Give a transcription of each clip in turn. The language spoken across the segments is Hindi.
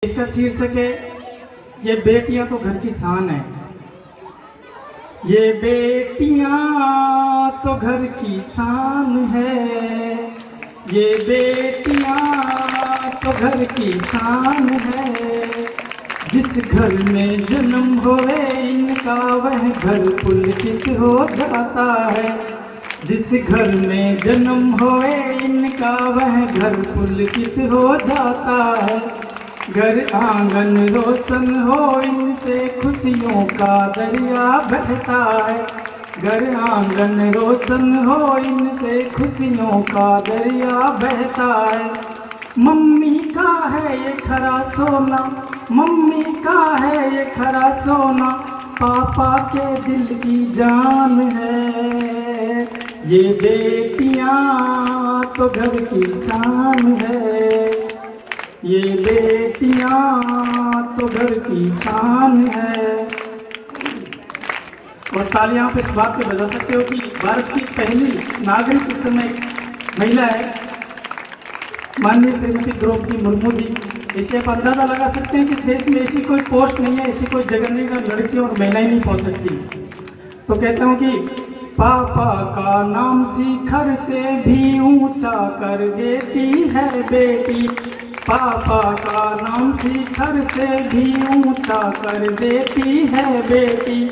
इसका शीर्षक है ये बेटियां तो घर की शान है। ये बेटियां तो घर की शान है। ये बेटियां तो घर की शान है। जिस घर में जन्म होए इनका वह घर पुलकित हो जाता है। जिस घर में जन्म होए इनका वह घर पुलकित हो जाता है। घर आंगन रोशन हो इनसे खुशियों का दरिया बहता है। घर आंगन रोशन हो इनसे खुशियों का दरिया बहता है। मम्मी का है ये खरा सोना, मम्मी का है ये खरा सोना, पापा के दिल की जान है। ये बेटियां तो घर की शान है। ये बेटियां तो घर की शान है। और तालियां आप इस बात पे बजा सकते हो कि भारत की पहली नागरिक इस समय महिला है माननीय श्रीमती द्रौपदी मुर्मू जी। इससे आप अंदाजा लगा सकते हैं कि देश में ऐसी कोई पोस्ट नहीं है, ऐसी कोई जगह नहीं है लड़की और महिलाएं नहीं पहुंच सकती। तो कहता हूं कि पापा का नाम शिखर से भी ऊंचा कर देती है बेटी। पापा का नाम शिखर से भी ऊंचा कर देती है बेटी।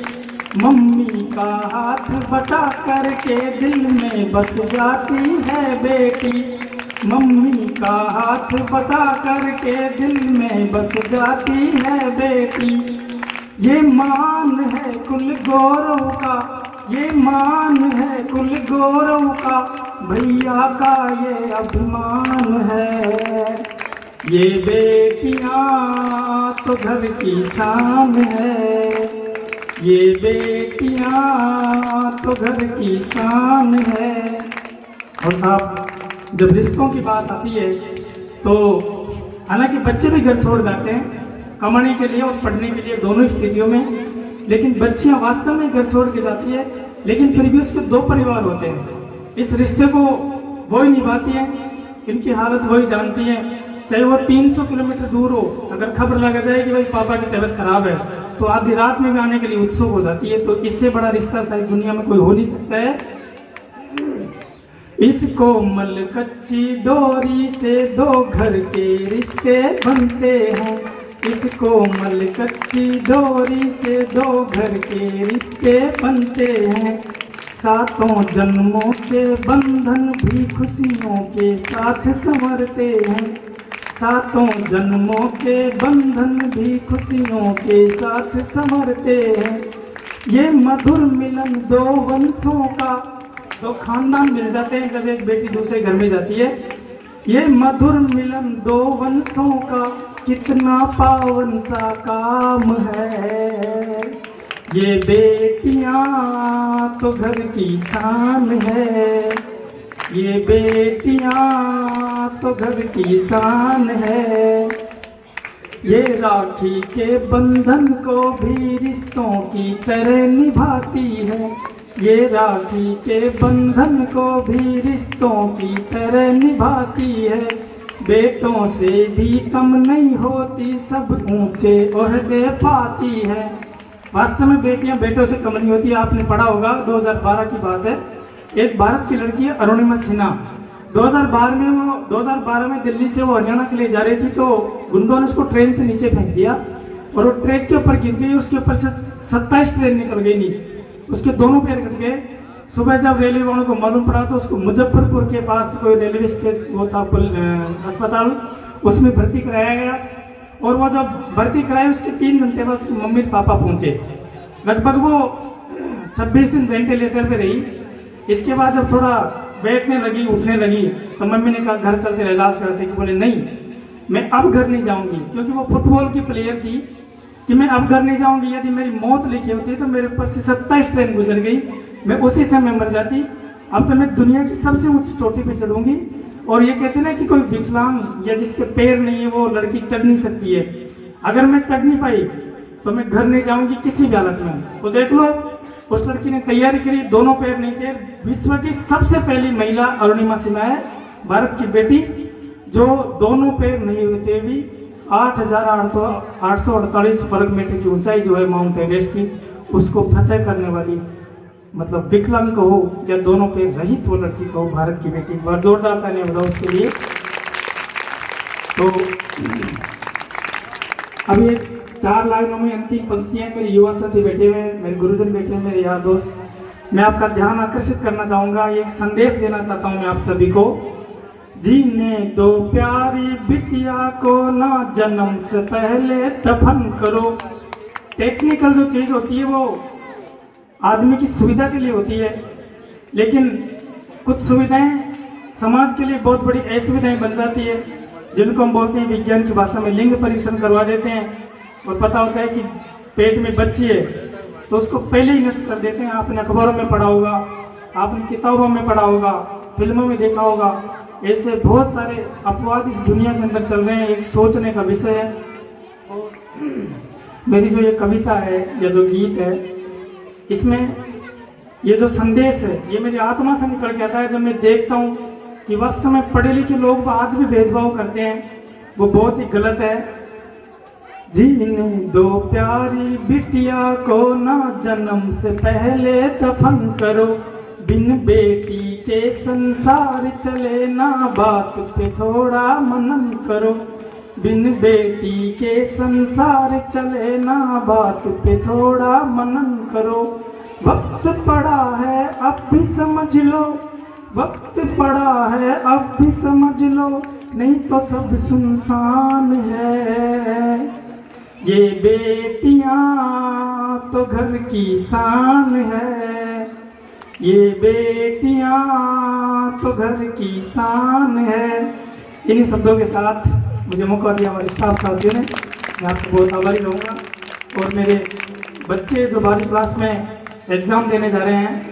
मम्मी का हाथ बटा करके दिल में बस जाती है बेटी। मम्मी का हाथ बटा करके दिल में बस जाती है बेटी। ये मान है कुल गौरव का, ये मान है कुल गौरव का, भैया का ये अभिमान है। ये बेटियां तो घर की शान है। ये बेटियां तो घर की शान है। और साहब जब रिश्तों की बात आती है तो हालांकि बच्चे भी घर छोड़ जाते हैं कमाने के लिए और पढ़ने के लिए, दोनों स्थितियों में, लेकिन बच्चियां वास्तव में घर छोड़ के जाती है। लेकिन फिर भी उसके दो परिवार होते हैं। इस रिश्ते को वही निभाती है, इनकी हालत वही जानती है। चाहे वो 300 किलोमीटर दूर हो, अगर खबर लगा जाए कि भाई पापा की तबीयत खराब है तो आधी रात में भी आने के लिए उत्सुक हो जाती है। तो इससे बड़ा रिश्ता शायद दुनिया में कोई हो नहीं सकता है। इस कोमल कच्ची डोरी से दो घर के रिश्ते बनते हैं। इस कोमल कच्ची डोरी से दो घर के रिश्ते बनते हैं। सातों जन्मों के बंधन भी खुशियों के साथ संवरते हैं। सातों जन्मों के बंधन भी खुशियों के साथ संवरते हैं। ये मधुर मिलन दो वंशों का, दो खानदान मिल जाते हैं जब एक बेटी दूसरे घर में जाती है। ये मधुर मिलन दो वंशों का कितना पावन सा काम है। ये बेटियां तो घर की शान है। ये बेटियां तो घर की शान है। ये राखी के बंधन को भी रिश्तों की तरह निभाती है। ये राखी के बंधन को भी रिश्तों की तरह निभाती है। बेटों से भी कम नहीं होती, सब ऊंचे ओहदे पाती है। वास्तव में बेटियां बेटों से कम नहीं होती। आपने पढ़ा होगा 2012 की बात है, एक भारत की लड़की है अरुणिमा सिन्हा। 2012 में दिल्ली से वो हरियाणा के लिए जा रही थी तो गुंडों ने उसको ट्रेन से नीचे फेंक दिया और वो ट्रैक के ऊपर गिर गई। उसके ऊपर से 27 ट्रेन निकल गई नीचे, उसके दोनों पैर कट गए। सुबह जब रेलवे वालों को मालूम पड़ा तो उसको मुजफ्फरपुर के पास कोई रेलवे स्टेशन वो था अस्पताल, उसमें भर्ती कराया गया। और वो जब भर्ती कराई उसके 3 घंटे बाद उसके मम्मी पापा पहुंचे। लगभग वो 26 दिन वेंटिलेटर पे रही। इसके बाद जब थोड़ा बैठने लगी, उठने लगी, तो मम्मी ने कहा घर चलते इलाज कराते कि बोले नहीं मैं अब घर नहीं जाऊंगी, क्योंकि वो फुटबॉल की प्लेयर थी कि मैं अब घर नहीं जाऊंगी। यदि मेरी मौत लिखी होती तो मेरे ऊपर से 27 ट्रेन गुजर गई, मैं उसी समय मर जाती। अब तो मैं दुनिया की सबसे ऊंची चोटी पे चढ़ूंगी। और ये कहते ना कि कोई विकलांग या जिसके पैर नहीं है वो लड़की चढ़ नहीं सकती है। अगर मैं चढ़ नहीं पाई तो मैं घर नहीं जाऊंगी किसी भी हालत में। तो देख लो उस लड़की ने तैयारी करी, दोनों पैर नहीं थे। विश्व की सबसे पहली महिला अरुणिमा सिन्हा है, भारत की बेटी, जो दोनों पैर नहीं होते भी 8,848 वर्ग मीटर की ऊंचाई जो है माउंट एवरेस्ट की, उसको फतेह करने वाली, मतलब विकलांग कहो या दोनों पे रहित वो लड़की कहो, भारत की बेटी। बहुत जोरदार तालियां बजाओ उसके लिए। तो अभी एक 4 लाइनों में अंतिम पंक्तियां, मेरे युवा साथी बैठे हुए हैं, मेरे गुरुजन बैठे हैं, मेरे यार दोस्त, मैं आपका ध्यान आकर्षित करना चाहूँगा, एक संदेश देना चाहता हूँ मैं आप सभी को। जीने दो प्यारी बिटिया को ना जन्म से पहले दफन करो। टेक्निकल जो चीज़ होती है वो आदमी की सुविधा के लिए होती है, लेकिन कुछ सुविधाएं समाज के लिए बहुत बड़ी असुविधाएं बन जाती है, जिनको हम बोलते हैं विज्ञान की भाषा में लिंग परीक्षण करवा देते हैं, और पता होता है कि पेट में बच्ची है तो उसको पहले ही नष्ट कर देते हैं। आपने अखबारों में पढ़ा होगा, आपने किताबों में पढ़ा होगा, फिल्मों में देखा होगा, ऐसे बहुत सारे अपवाद इस दुनिया के अंदर चल रहे हैं। एक सोचने का विषय है। और मेरी जो ये कविता है या जो गीत है, इसमें ये जो संदेश है ये मेरी आत्मा से निकल के आता है। जब मैं देखता हूँ कि वास्तव में पढ़े लिखे लोग आज भी भेदभाव करते हैं, वो बहुत ही गलत है। जीने दो प्यारी बिटिया को ना जन्म से पहले दफन करो, बिन बेटी के संसार चले ना, बात पे थोड़ा मनन करो। बिन बेटी के संसार चले ना, बात पे थोड़ा मनन करो। वक्त पड़ा है अब भी समझ लो, वक्त पड़ा है अब भी समझ लो, नहीं तो सब सुनसान है। ये बेटियां तो घर की शान है, ये बेटियां तो घर की शान है। इन्हीं शब्दों के साथ मुझे मौका दिया हमारे स्टाफ साथियों ने, मैं आपको बहुत आभारी रहूँगा। और मेरे बच्चे जो 12वीं क्लास में एग्ज़ाम देने जा रहे हैं,